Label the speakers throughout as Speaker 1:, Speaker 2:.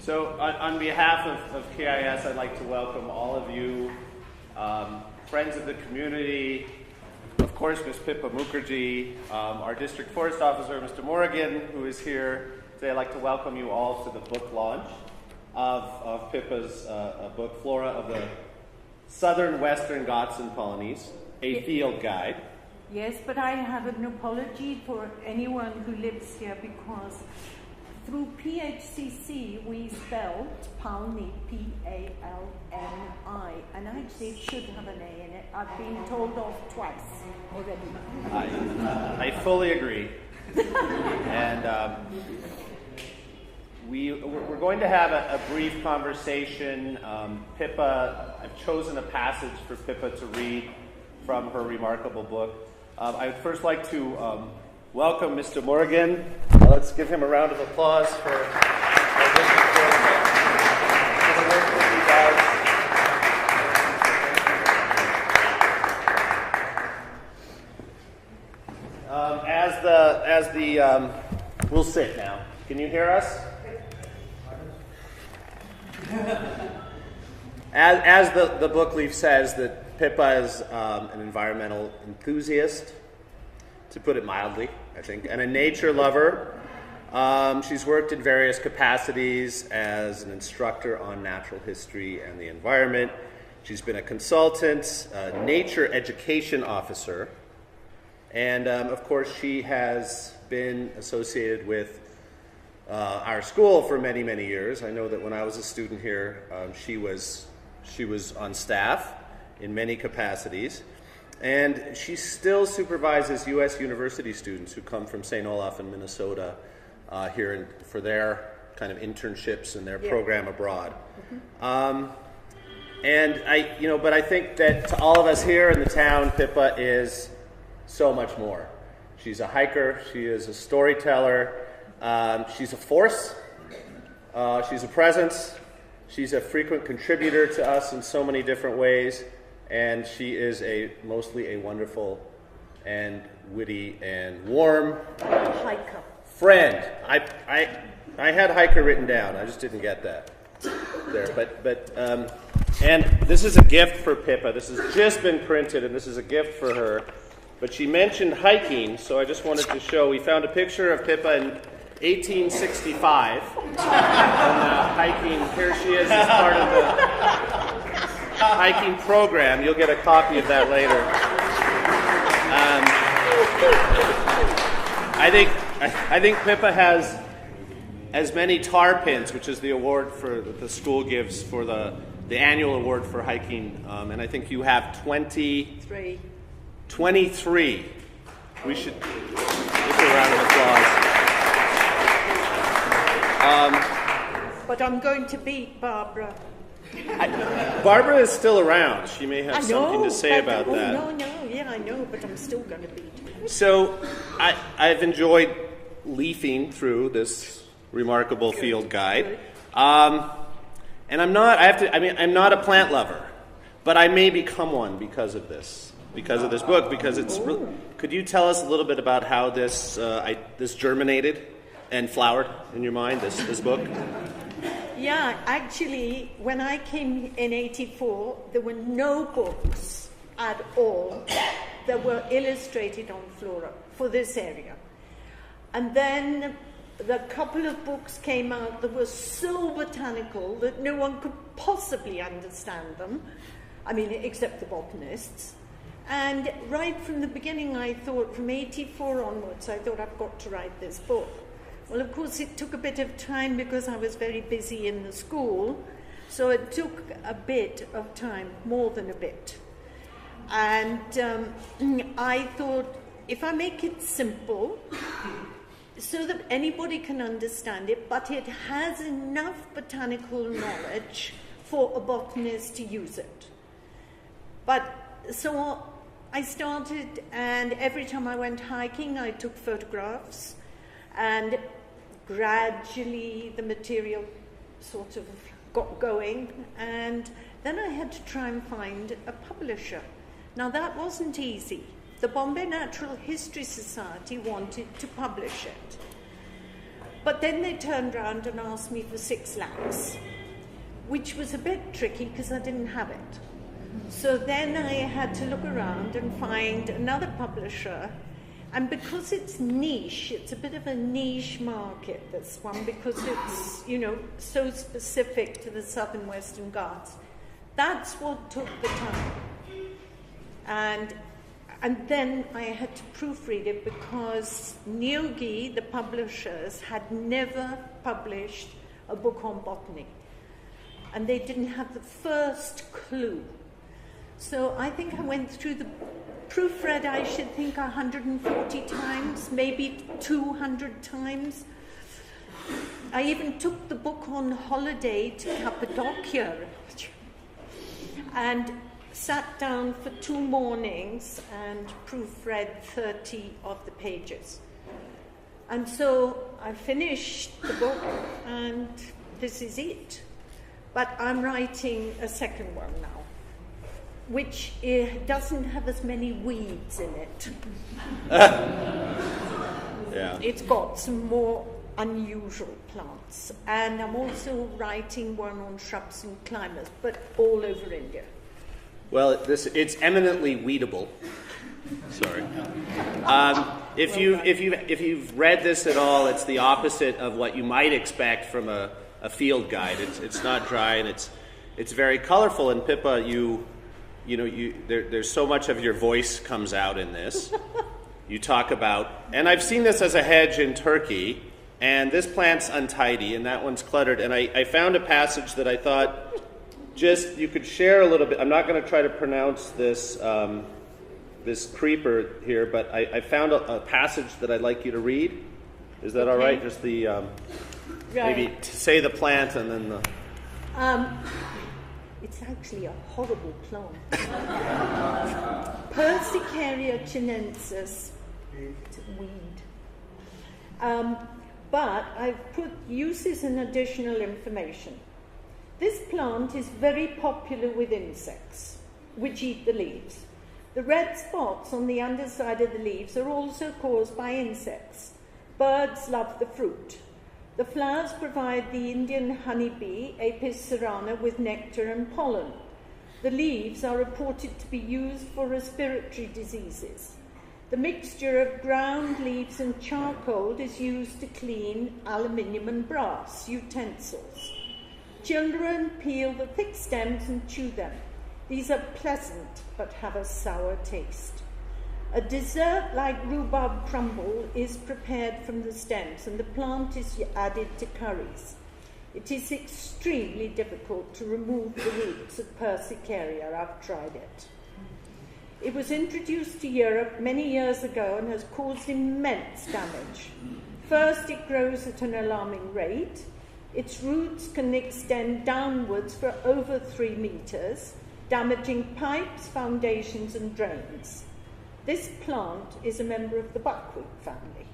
Speaker 1: So on behalf of KIS, I'd like to welcome all of you, friends of the community, of course, Ms. Pippa Mukherjee, our district forest officer, Mr. Morgan, who is here today. I'd like to welcome you all to the book launch of Pippa's book, Flora of the Southern, Western Ghats and Palanis, a field guide.
Speaker 2: Yes, but I have an apology for anyone who lives here because through PHCC we spelled Palni, P-A-L-N-I, and actually it should have an A in it. I've been told off twice already.
Speaker 1: I fully agree. And we're going to have a brief conversation. Pippa, I've chosen a passage for Pippa to read from her remarkable book. I would first like to welcome Mr. Morgan. Let's give him a round of applause for the work that he does. We'll sit now. Can you hear us? As the book leaf says, that Pippa is an environmental enthusiast, to put it mildly, I think, and a nature lover. She's worked in various capacities as an instructor on natural history and the environment. She's been a consultant, a nature education officer, and of course she has been associated with our school for many, many years. I know that when I was a student here, she was on staff in many capacities. And she still supervises U.S. university students who come from St. Olaf in Minnesota here for their kind of internships and their program abroad. Mm-hmm. But I think that to all of us here in the town, Pippa is so much more. She's a hiker. She is a storyteller. She's a force. She's a presence. She's a frequent contributor to us in so many different ways. And she is mostly a wonderful and witty and warm
Speaker 2: hiker
Speaker 1: friend. I had hiker written down. I just didn't get that there. But and this is a gift for Pippa. This has just been printed, and this is a gift for her. But she mentioned hiking, so I just wanted to show. We found a picture of Pippa in 1865, and hiking. Here she is as part of the hiking program. You'll get a copy of that later. I think Pippa has as many tar pins, which is the award that the school gives for the annual award for hiking, and I think you have 23. We should give her a round of applause.
Speaker 2: But I'm going to beat Barbara.
Speaker 1: Barbara is still around. She may have something to say about that.
Speaker 2: I know, but I'm still going to beat her.
Speaker 1: So I've enjoyed leafing through this remarkable field guide. And I'm not a plant lover, but I may become one because of this book, because it's could you tell us a little bit about how this germinated and flowered in your mind, this book?
Speaker 2: Yeah, actually, when I came in '84, there were no books at all that were illustrated on Flora for this area. And then the couple of books came out that were so botanical that no one could possibly understand them, except the botanists. And right from the beginning, I thought, from '84 onwards, I thought, I've got to write this book. Well, of course, it took a bit of time because I was very busy in the school, so it took a bit of time, more than a bit. And I thought, if I make it simple, so that anybody can understand it, but it has enough botanical knowledge for a botanist to use it. So I started, and every time I went hiking, I took photographs, and gradually the material sort of got going, and then I had to try and find a publisher. Now that wasn't easy. The Bombay Natural History Society wanted to publish it. But then they turned around and asked me for 6 lakhs, which was a bit tricky because I didn't have it. So then I had to look around and find another publisher. And because it's niche, it's a bit of a niche market, this one, because it's, so specific to the southern Western Ghats. That's what took the time. And then I had to proofread it because Neogi, the publishers, had never published a book on botany. And they didn't have the first clue. So I think I went through the proofread, I should think, 140 times, maybe 200 times. I even took the book on holiday to Cappadocia and sat down for 2 mornings and proofread 30 of the pages. And so I finished the book, and this is it. But I'm writing a second one now, which doesn't have as many weeds in it.
Speaker 1: Yeah.
Speaker 2: It's got some more unusual plants. And I'm also writing one on shrubs and climbers, but all over India.
Speaker 1: Well, it's eminently weedable. Sorry. If you've read this at all, it's the opposite of what you might expect from a field guide. It's not dry, and it's very colorful. And Pippa, there's so much of your voice comes out in this. You talk about, and I've seen this as a hedge in Turkey, and this plant's untidy, and that one's cluttered. And I found a passage that I thought you could share a little bit. I'm not going to try to pronounce this this creeper here, but I found a passage that I'd like you to read. Is that all right? Just the
Speaker 2: right.
Speaker 1: Maybe say the plant and then the.
Speaker 2: It's actually a horrible plant. Persicaria chinensis. It's a weed. But I've put uses and additional information. This plant is very popular with insects, which eat the leaves. The red spots on the underside of the leaves are also caused by insects. Birds love the fruit. The flowers provide the Indian honeybee, Apis cerana, with nectar and pollen. The leaves are reported to be used for respiratory diseases. The mixture of ground leaves and charcoal is used to clean aluminium and brass utensils. Children peel the thick stems and chew them. These are pleasant but have a sour taste. A dessert like rhubarb crumble is prepared from the stems, and the plant is added to curries. It is extremely difficult to remove the roots of Persicaria. I've tried it. It was introduced to Europe many years ago and has caused immense damage. First, it grows at an alarming rate. Its roots can extend downwards for over 3 meters, damaging pipes, foundations, and drains. This plant is a member of the buckwheat family.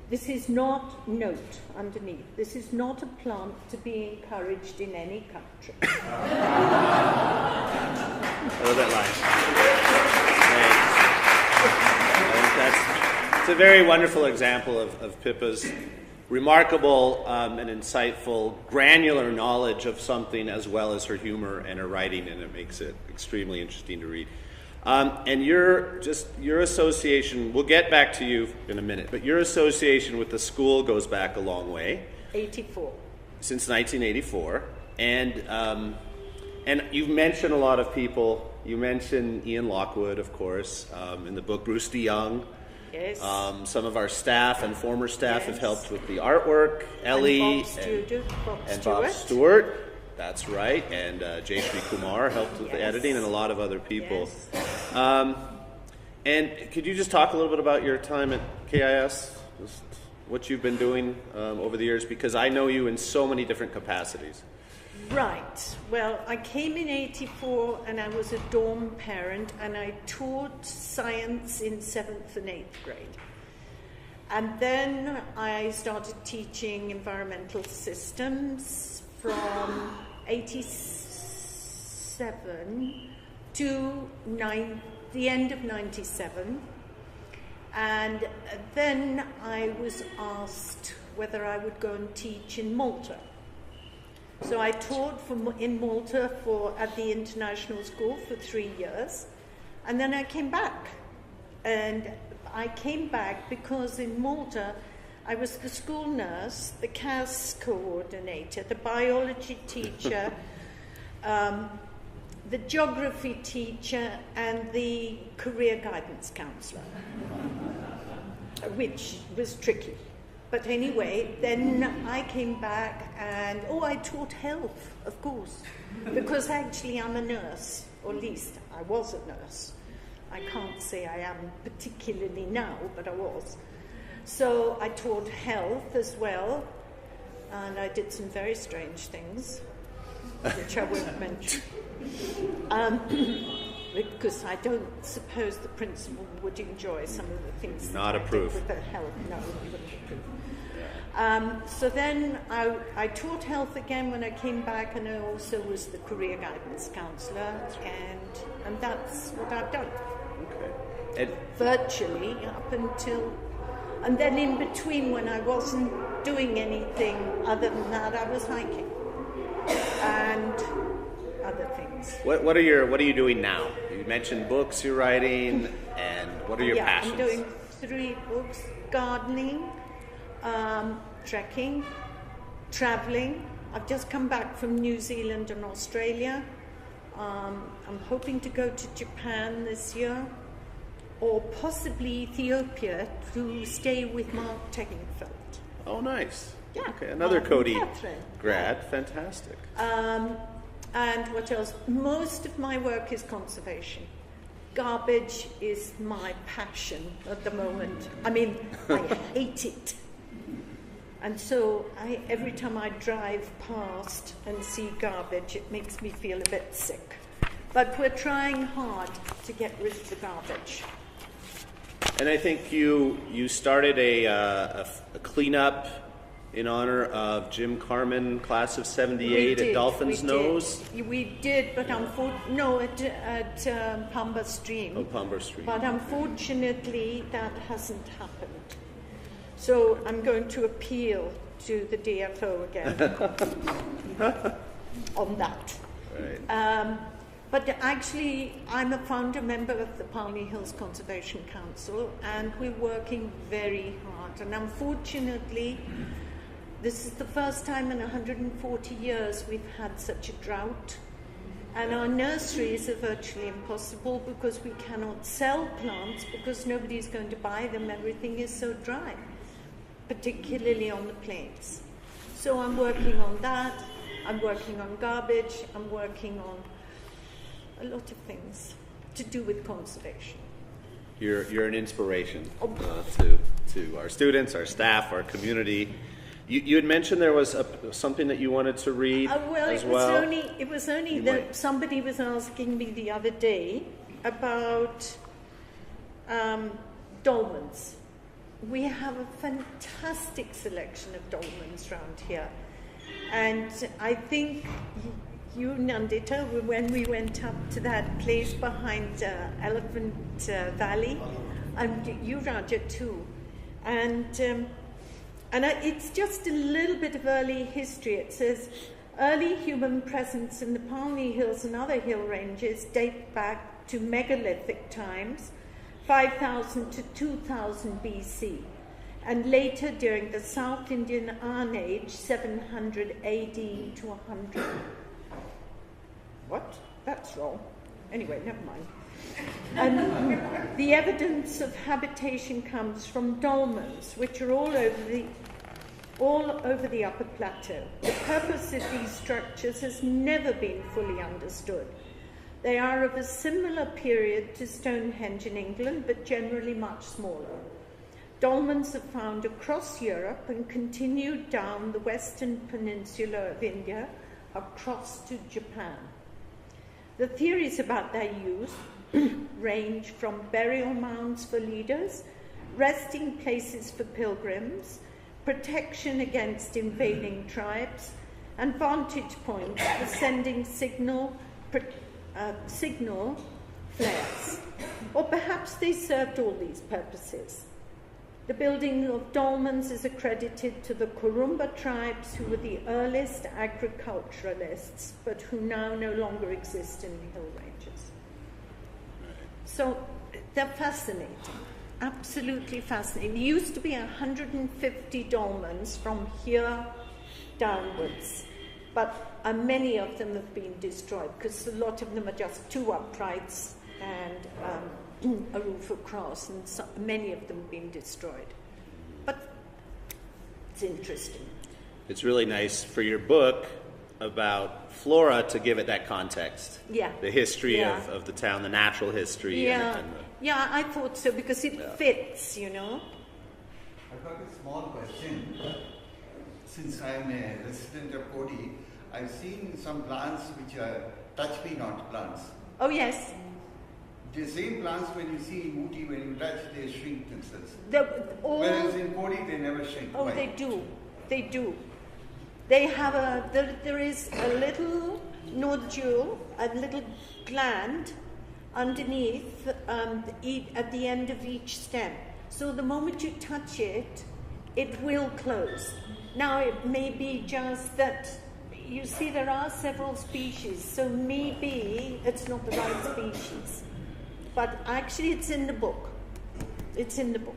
Speaker 2: This is not, note underneath, this is not a plant to be encouraged in any country.
Speaker 1: A little bit light. It's a very wonderful example of Pippa's remarkable and insightful, granular knowledge of something, as well as her humor and her writing, and it makes it extremely interesting to read. And your association, we'll get back to you in a minute, but your association with the school goes back a long way.
Speaker 2: 84.
Speaker 1: Since 1984. And you've mentioned a lot of people. You mentioned Ian Lockwood, of course, in the book, Bruce DeYoung.
Speaker 2: Yes.
Speaker 1: Some of our staff and former staff have helped with the artwork. Ellie
Speaker 2: and
Speaker 1: Bob Stewart. That's right. And Jayshree Kumar helped with the editing, and a lot of other people.
Speaker 2: Yes.
Speaker 1: And could you just talk a little bit about your time at KIS? Just what you've been doing over the years? Because I know you in so many different capacities.
Speaker 2: Right. Well, I came in 84 and I was a dorm parent, and I taught science in 7th and 8th grade. And then I started teaching environmental systems from 87 to the end of 97. And then I was asked whether I would go and teach in Malta. So I taught in Malta at the International School for 3 years, and then I came back. And I came back because in Malta I was the school nurse, the CAS coordinator, the biology teacher, the geography teacher, and the career guidance counsellor, which was tricky. But anyway, then I came back and, I taught health, of course, because actually I'm a nurse, or at least I was a nurse. I can't say I am particularly now, but I was. So I taught health as well, and I did some very strange things, which I won't mention. Because I don't suppose the principal would enjoy some of the things
Speaker 1: Not
Speaker 2: that
Speaker 1: approve.
Speaker 2: I did with the health. No, he wouldn't approve. So then I taught health again when I came back, and I also was the career guidance counsellor, and that's what I've done.
Speaker 1: Okay. And
Speaker 2: Virtually up until, and then in between when I wasn't doing anything other than that, I was hiking and other things.
Speaker 1: what are you doing now? You mentioned books you're writing, and what are your passions?
Speaker 2: I'm doing 3 books: gardening, trekking, travelling. I've just come back from New Zealand and Australia. I'm hoping to go to Japan this year, or possibly Ethiopia to stay with Mark Tegenfeld.
Speaker 1: Oh, nice.
Speaker 2: Yeah.
Speaker 1: Okay, another Kody
Speaker 2: Catherine.
Speaker 1: grad. Fantastic.
Speaker 2: And what else? Most of my work is conservation. Garbage is my passion at the moment. I mean, I hate it. And so every time I drive past and see garbage, it makes me feel a bit sick. But we're trying hard to get rid of the garbage.
Speaker 1: And I think you started a cleanup in honor of Jim Carmen, class of '78 at Dolphin's Nose.
Speaker 2: We did, but unfortunately, at Pamba Stream.
Speaker 1: Oh, Pamba Stream.
Speaker 2: But unfortunately, that hasn't happened. So I'm going to appeal to the DFO again on that.
Speaker 1: Right.
Speaker 2: But actually, I'm a founder member of the Palmy Hills Conservation Council, and we're working very hard. And unfortunately, this is the first time in 140 years we've had such a drought. And our nurseries are virtually impossible because we cannot sell plants because nobody's going to buy them. Everything is so dry, particularly on the plains. So I'm working on that. I'm working on garbage. I'm working on a lot of things to do with conservation.
Speaker 1: You're an inspiration to our students, our staff, our community. You had mentioned there was something that you wanted to read as well.
Speaker 2: It was only that somebody was asking me the other day about dolmens. We have a fantastic selection of dolmens around here, and I think you, Nandita, when we went up to that place behind Elephant Valley, and you, Raja, too, and it's just a little bit of early history. It says, early human presence in the Palmy Hills and other hill ranges date back to megalithic times, 5,000 to 2,000 BC, and later during the South Indian Iron Age, 700 AD to 100. What? That's wrong. Anyway, never mind. And the evidence of habitation comes from dolmens, which are all over the upper plateau. The purpose of these structures has never been fully understood. They are of a similar period to Stonehenge in England, but generally much smaller. Dolmens are found across Europe and continued down the western peninsula of India across to Japan. The theories about their use range from burial mounds for leaders, resting places for pilgrims, protection against invading tribes, and vantage points for sending signal flares. Or perhaps they served all these purposes. The building of Dolmens is accredited to the Kurumba tribes, who were the earliest agriculturalists, but who now no longer exist in the hill ranges. So they're fascinating, absolutely fascinating. There used to be 150 dolmens from here downwards, but many of them have been destroyed because a lot of them are just two uprights and a roof across, and so many of them have been destroyed. But it's interesting.
Speaker 1: It's really nice for your book about Flora to give it that context.
Speaker 2: Yeah.
Speaker 1: The history
Speaker 2: Yeah.
Speaker 1: of the town, the natural history.
Speaker 2: Yeah,
Speaker 1: And
Speaker 2: yeah, I thought so because it fits, you know.
Speaker 3: I've got a small question. Since I'm a resident of Kody, I've seen some plants which are touch me not plants.
Speaker 2: Oh, yes.
Speaker 3: The same plants when you see in Ooty, when you touch, they shrink themselves.
Speaker 2: All,
Speaker 3: Whereas in Kody, they never shrink.
Speaker 2: oh,
Speaker 3: Why?
Speaker 2: they do. They do. They have there is a little nodule, a little gland underneath at the end of each stem. So the moment you touch it, it will close. Now it may be just that, you see there are several species, so maybe it's not the right species. But actually it's in the book. It's in the book.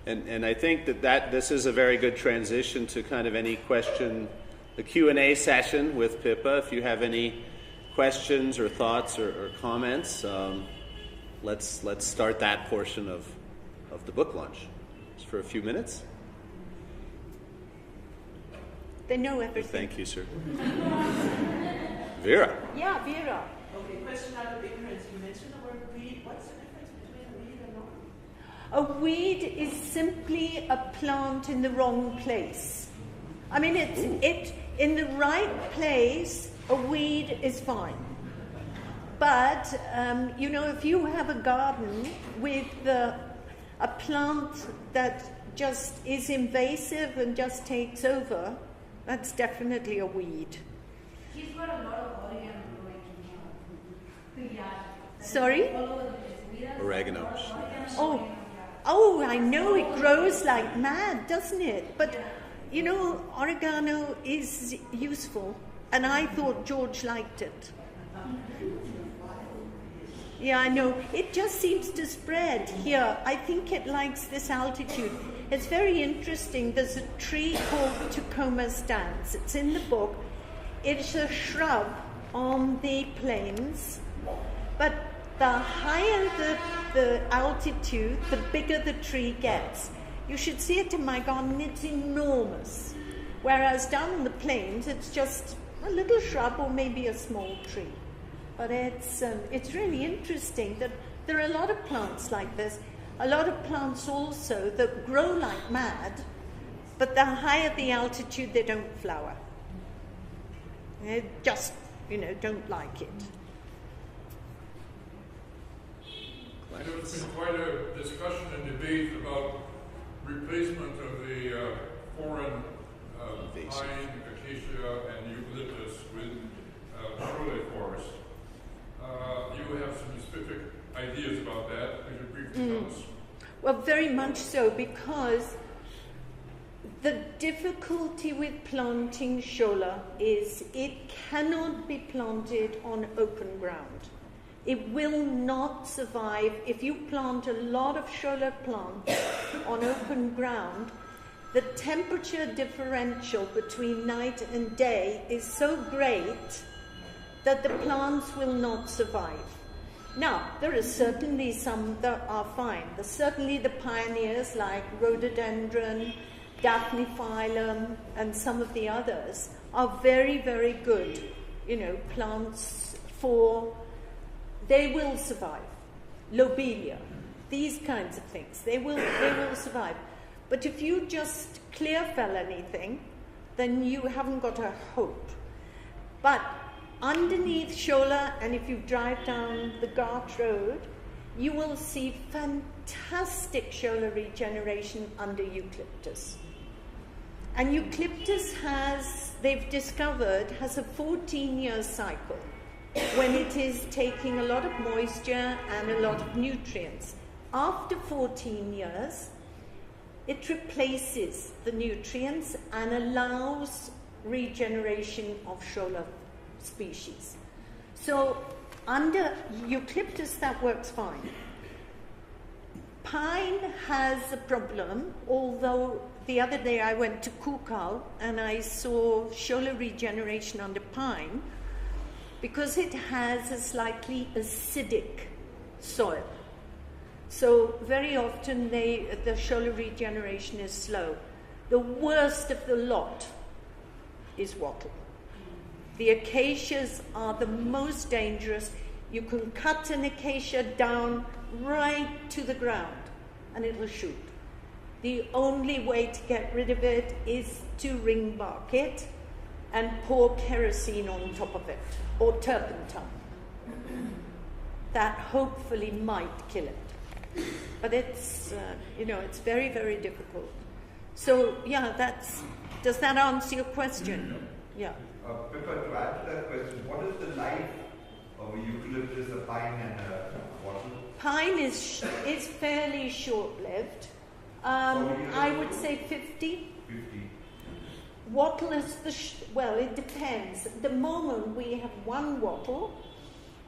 Speaker 1: And I think that this is a very good transition to kind of any question, the Q&A session with Pippa. If you have any questions or thoughts or comments, let's start that portion of the book launch. Just for a few minutes.
Speaker 2: They know everything.
Speaker 1: Thank you, sir. Vera.
Speaker 2: Yeah, Vera.
Speaker 4: Okay, question out of ignorance. You mentioned the word weed. What's the difference between a weed and not?
Speaker 2: A weed is simply a plant in the wrong place. I mean, it in the right place, a weed is fine. But, you know, if you have a garden with a plant that just is invasive and just takes over, that's definitely a weed.
Speaker 5: He's got a lot of oregano growing in the yard.
Speaker 2: Sorry?
Speaker 5: All over the place. We have
Speaker 1: Oregano.
Speaker 5: a lot of oregano
Speaker 2: Oh,
Speaker 5: growing in the yard.
Speaker 2: oh, I know it grows like mad, doesn't it? But, you know, oregano is useful, and I thought George liked it. Yeah, I know. It just seems to spread here. I think it likes this altitude. It's very interesting. There's a tree called Tacoma stance. It's in the book. It's a shrub on the plains, but the higher the altitude, the bigger the tree gets. You should see it in my garden. It's enormous. Whereas down in the plains, it's just a little shrub or maybe a small tree. But it's really interesting that there are a lot of plants like this. A lot of plants also that grow like mad, but the higher the altitude, they don't flower. They just, you know, don't like it.
Speaker 6: I know there's been quite a discussion and debate about replacement of the foreign pine, acacia, and eucalyptus with shoreline forest. You have some specific ideas about that. Could you briefly tell us?
Speaker 2: Well, very much so, because the difficulty with planting shola is it cannot be planted on open ground. It will not survive. If you plant a lot of shola plants on open ground, the temperature differential between night and day is so great that the plants will not survive. Now, there are certainly some that are fine. There's certainly the pioneers like rhododendron, daphne-phyllum, and some of the others are very, very good, you know, plants they will survive. Lobelia, these kinds of things, they will survive. But if you just clear fell anything, then you haven't got a hope. But underneath shola, and if you drive down the Ghats road, you will see fantastic shola regeneration under eucalyptus. And eucalyptus they've discovered, has a 14-year cycle when it is taking a lot of moisture and a lot of nutrients. After 14 years, it replaces the nutrients and allows regeneration of shola species. So under eucalyptus, that works fine. Pine has a problem, although the other day I went to Kukal and I saw shola regeneration under pine because it has a slightly acidic soil. So very often the shola regeneration is slow. The worst of the lot is wattle. The acacias are the most dangerous. You can cut an acacia down right to the ground and it will shoot. The only way to get rid of it is to ring bark it and pour kerosene on top of it, or turpentine. That hopefully might kill it. But it's, it's very, very difficult. So, yeah, does that answer your question? Yeah.
Speaker 7: Pippa, to add to that question, what is the life of a eucalyptus, a pine, and a wattle?
Speaker 2: Pine is fairly short-lived. I would say 50.
Speaker 7: 50.
Speaker 2: Wattle is it depends. At the moment, we have one wattle,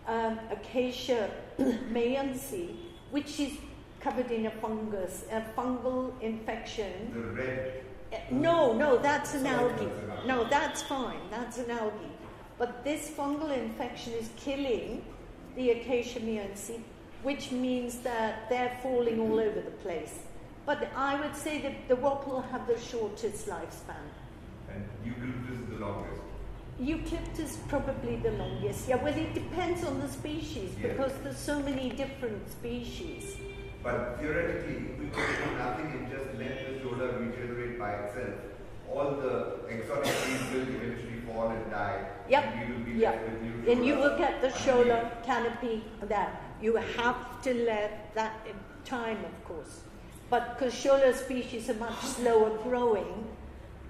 Speaker 2: Acacia mayensi, which is covered in a fungal infection.
Speaker 7: The red.
Speaker 2: No, that's an algae. No, that's fine. That's an algae. But this fungal infection is killing the Acacia mayensi, which means that they're falling all over the place. But I would say that the wattle have the shortest lifespan.
Speaker 7: And eucalyptus is the longest.
Speaker 2: Eucalyptus probably the longest. Yeah, well, it depends on the species because there's so many different species.
Speaker 7: But theoretically, if we could do nothing and just let the shola regenerate by itself, all the exotic trees will eventually fall and die.
Speaker 2: Yep.
Speaker 7: And we will be
Speaker 2: Yep.
Speaker 7: left with new
Speaker 2: And you will get the
Speaker 7: underneath.
Speaker 2: shola canopy there. You have to let that in time, of course. But because shola species are much slower growing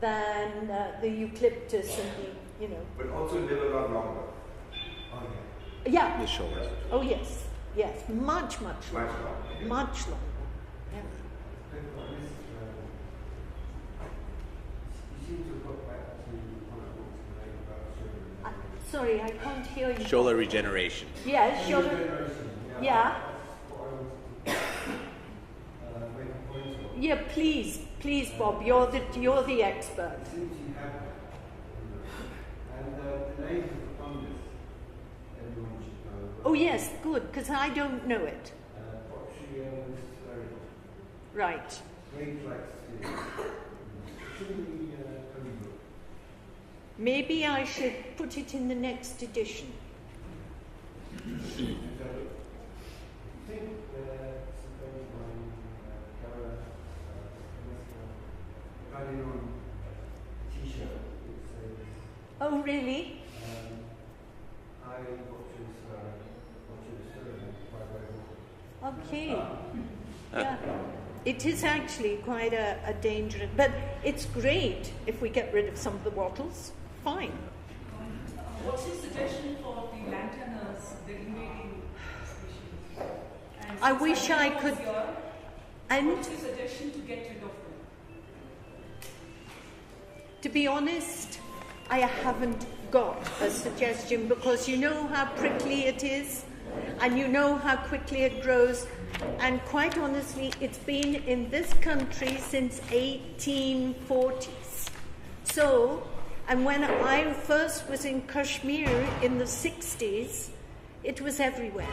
Speaker 2: than the eucalyptus and
Speaker 7: But also live a lot longer. Oh,
Speaker 2: Yeah.
Speaker 1: The shola.
Speaker 2: Oh, yes. Yes. Much longer.
Speaker 7: Much longer.
Speaker 2: Much longer. Yeah. Sorry, I can't hear you.
Speaker 1: Shola regeneration.
Speaker 2: Yeah, shola. Yeah. Yeah, please, Bob. You're the expert. Oh yes, good, because I don't know it. Right. Maybe I should put it in the next edition. Oh, really? Okay. Yeah. It is actually quite a dangerous, but it's great if we get rid of some of the wattles. Fine.
Speaker 4: What's your suggestion for the lanternas, the invading species? And
Speaker 2: I wish I could. And
Speaker 4: what's your suggestion to get rid of them?
Speaker 2: to be honest, I haven't got a suggestion because you know how prickly it is and you know how quickly it grows. And quite honestly, it's been in this country since 1840s. So, and when I first was in Kashmir in the 60s, it was everywhere.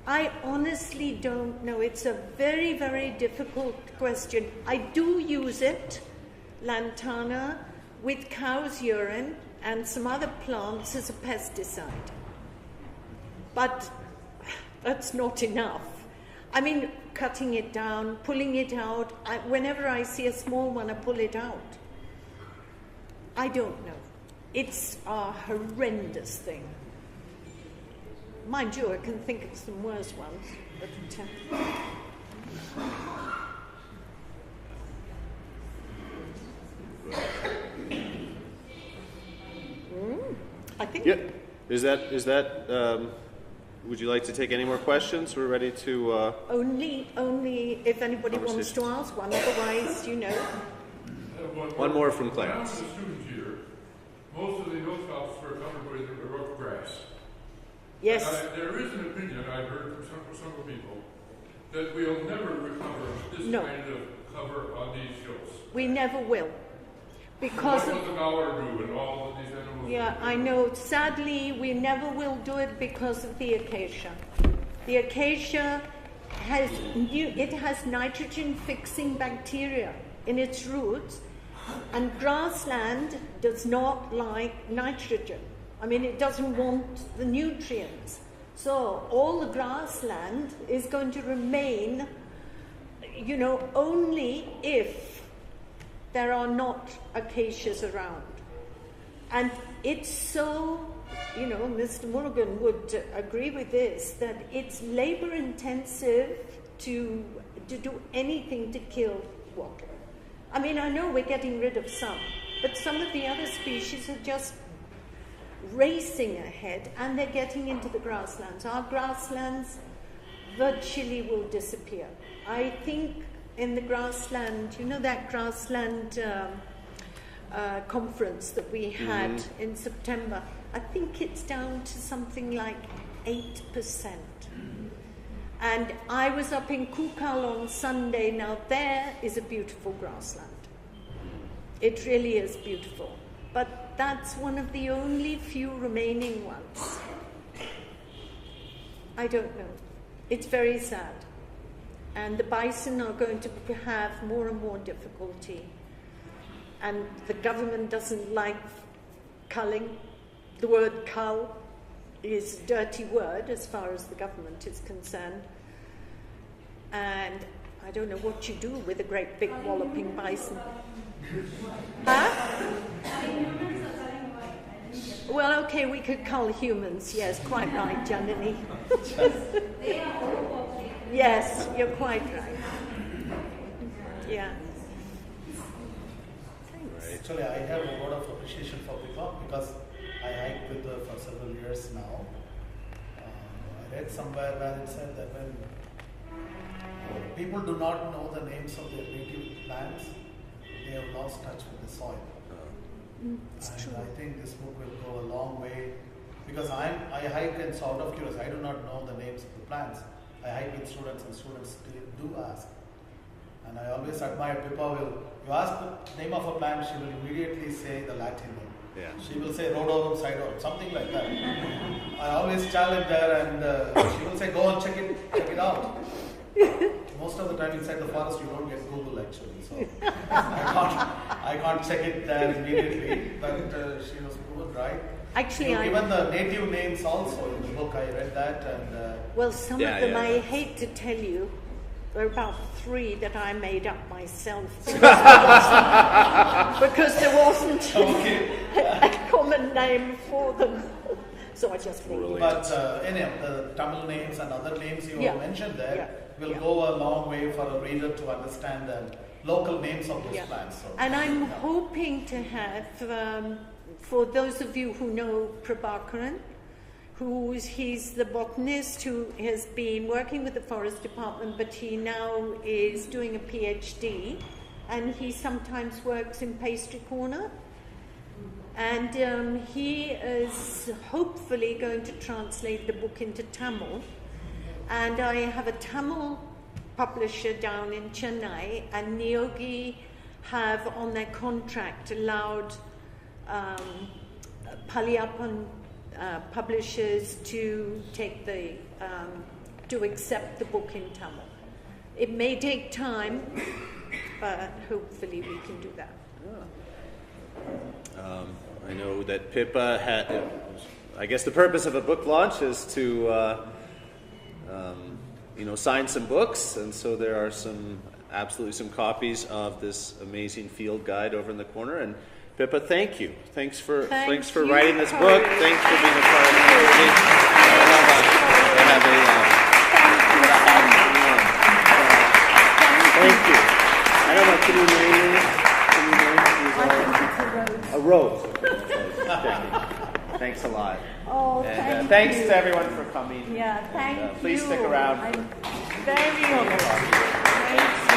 Speaker 2: I honestly don't know. It's a very, very difficult question. I do use it, lantana, with cow's urine and some other plants as a pesticide. But that's not enough. I mean, cutting it down, pulling it out. Whenever I see a small one, I pull it out. I don't know. It's a horrendous thing. Mind you, I can think of some worse ones. But, I think.
Speaker 1: Yeah. Is that would you like to take any more questions? We're ready to...
Speaker 2: Only if anybody wants to ask one. Otherwise, you know.
Speaker 1: One more from
Speaker 6: When I
Speaker 1: Clarence.
Speaker 6: was a student here, most of the hilltops were covered with rough grass.
Speaker 2: Yes.
Speaker 6: There is an opinion I've heard from some people that we'll never recover this
Speaker 2: No.
Speaker 6: kind of cover on these hills.
Speaker 2: We never will. Because
Speaker 6: What
Speaker 2: of,
Speaker 6: will the Mauer do and all of these animals?
Speaker 2: yeah, I know. Sadly, we never will do it because of the acacia. The acacia has nitrogen-fixing bacteria in its roots, and grassland does not like nitrogen. I mean, it doesn't want the nutrients. So all the grassland is going to remain, you know, only if there are not acacias around. And it's so, you know, Mr. Mulligan would agree with this, that it's labor intensive to do anything to kill wattle. I mean, I know we're getting rid of some, but some of the other species are just racing ahead, and they're getting into the grasslands. Our grasslands virtually will disappear. I think in the grassland, you know, that grassland conference that we had in September, I think it's down to something like 8%. And I was up in Kukal on Sunday. Now there is a beautiful grassland. It really is beautiful. But that's one of the only few remaining ones. I don't know. It's very sad. And the bison are going to have more and more difficulty. And the government doesn't like culling. The word cull is a dirty word as far as the government is concerned. And I don't know what you do with a great big walloping bison. Huh? Well, okay, we could cull humans. Yes, quite right, Janani. Yes, you're quite right. Yeah.
Speaker 8: Actually, I have a lot of appreciation for Pippa because I hiked with her for several years now. I read somewhere where it said that when people do not know the names of their native plants, they have lost touch with the soil.
Speaker 2: It's
Speaker 8: And
Speaker 2: true.
Speaker 8: I think this book will go a long way because I hike, and so out of curiosity, I do not know the names of the plants. I hike with students, and students do ask. And I always admire Pippa. You ask the name of a plant, she will immediately say the Latin name.
Speaker 1: Yeah.
Speaker 8: She will say rhododendron, sidodendron, something like that. I always challenge her, and she will say, go and check it out. Most of the time inside the forest, you don't get Google actually, so I can't check it there immediately. But she was proven right.
Speaker 2: Actually,
Speaker 8: even the native names also in the book, I read that, and
Speaker 2: well, some of them I hate to tell you. There are about 3 that I made up myself because there wasn't a common name for them. So I just made it.
Speaker 8: But any of the Tamil names and other names you mentioned there will go a long way for a reader to understand the local names of those plants. So,
Speaker 2: and I'm hoping to have, for those of you who know Prabhakaran, he's the botanist who has been working with the forest department, but he now is doing a PhD, and he sometimes works in Pastry Corner. And he is hopefully going to translate the book into Tamil. And I have a Tamil publisher down in Chennai, and Niyogi have on their contract allowed Paliyappan publishers to take to accept the book in Tamil. It may take time, but hopefully we can do that.
Speaker 1: I know that Pippa had, I guess the purpose of a book launch is to, sign some books, and so there are absolutely some copies of this amazing field guide over in the corner. And Pippa, thank you. Thanks for writing this book. Thanks for being a part of the community. Thank you. I don't know, can you name it?
Speaker 2: I think it's a rose.
Speaker 1: A rose. Okay. Thanks a lot.
Speaker 2: Oh,
Speaker 1: And
Speaker 2: thank
Speaker 1: thanks
Speaker 2: you.
Speaker 1: to everyone for coming.
Speaker 2: Yeah, thank
Speaker 1: And,
Speaker 2: you.
Speaker 1: please stick around.
Speaker 2: I'm very honored. Thank